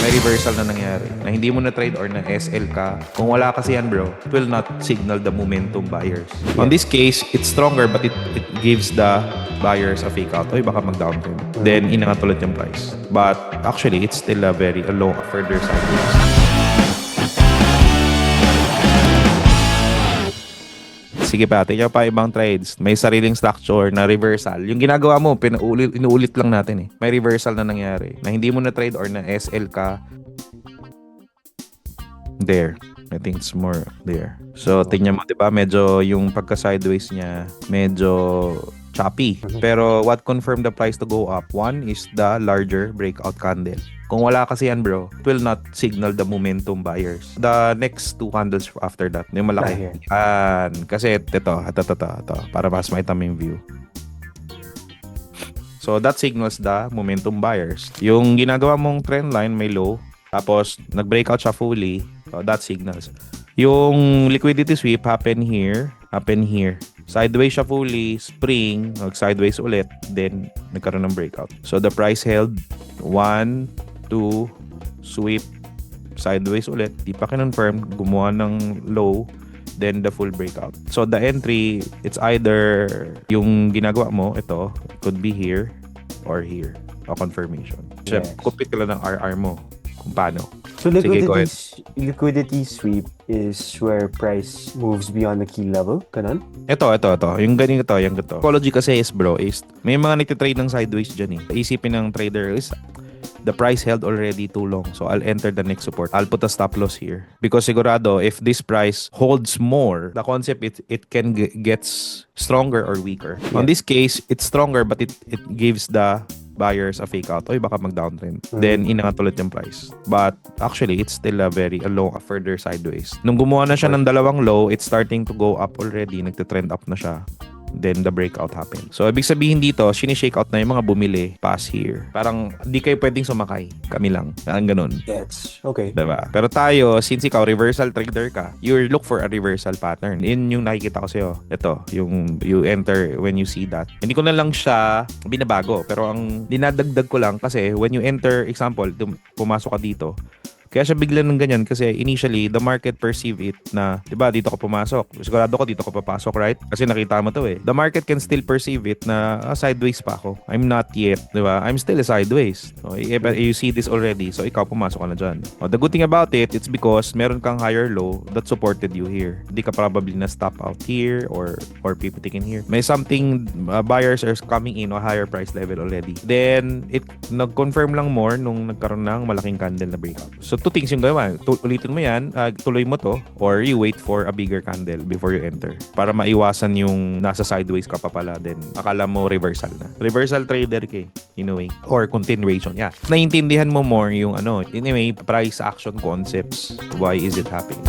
may reversal na nangyari na hindi mo na trade or na SL ka. Kung wala kasi yan bro, it will not signal the momentum buyers. On this case, it's stronger but it gives the buyers a fake out. Oy, baka mag-downtrend. Then, inangat ulit yung price. But actually, it's still a very low further sideways. Sige pa, tingnan pa ibang trades. May sariling structure na reversal. Yung ginagawa mo, inuulit lang natin eh. May reversal na nangyari. Na hindi mo na trade or na SL ka. There. I think it's more there. So, tingnan mo, diba? Medyo yung pagka-sideways niya, medyo choppy. Pero what confirmed the price to go up? One is the larger breakout candle. Kung wala kasi yan bro, it will not signal the momentum buyers. The next two candles after that, yung malaki. Yan. Kasi ito, para mas makita mo yung view. So that signals the momentum buyers. Yung ginagawa mong trend line may low, tapos nag-breakout siya fully, so that signals. Yung liquidity sweep happen here. Sideways siya fully, spring, nag-sideways ulit, then nagkaroon ng breakout. So the price held 1, 2, sweep, sideways ulit, di pa kinonfirm, gumawa ng low, then the full breakout. So the entry, it's either yung ginagawa mo, ito, could be here or here, o confirmation. Yes. Kupit ka lang ng RR mo, kung paano. So liquidity sweep is where price moves beyond the key level, kanon? Ito. Yung ganito, yung ganito. Psychology kasi is bro, is may mga nagtitrade ng sideways dyan eh. Isipin ng trader is, the price held already too long. So I'll enter the next support. I'll put a stop loss here. Because sigurado, if this price holds more, the concept, it can gets stronger or weaker. Yeah. On this case, it's stronger but it gives the buyers a fake out. Oy, baka mag-downtrend. Then, inangat ulit yung price. But, actually, it's still a low, further sideways. Nung gumawa na siya ng dalawang low, it's starting to go up already. Nagte-trend up na siya. Then, the breakout happened. So, ibig sabihin dito, sinishake out na yung mga bumili pass here. Parang, di kayo pwedeng sumakay. Kami lang. Ang ganun. Yes. Okay. Diba? Pero tayo, since ikaw, reversal trader ka, you look for a reversal pattern. Yun yung nakikita ko sa'yo. Ito, yung you enter when you see that. Hindi ko na lang siya binabago. Pero ang dinadagdag ko lang kasi when you enter, example, pumasok ka dito, kaya siya bigla ng ganyan kasi initially, the market perceive it na, di ba, dito ka pumasok. Sigurado ko dito ka papasok, right? Kasi nakita mo to eh. The market can still perceive it na sideways pa ako. I'm not yet, di ba? I'm still sideways. So, you see this already. So, ikaw pumasok ka na dyan. The good thing about it, it's because meron kang higher low that supported you here. Hindi ka probably na stop out here or pivoting in here. May something, buyers are coming in a higher price level already. Then, it nag-confirm lang more nung nagkaroon ng malaking candle na breakout. So, two things yung gawin. Ulitin mo yan, tuloy mo to, or you wait for a bigger candle before you enter. Para maiwasan yung nasa sideways ka pa pala, then akala mo reversal na. Reversal trader ka in a way. Or continuation, yeah. Naintindihan mo more yung anyway, price action concepts. Why is it happening?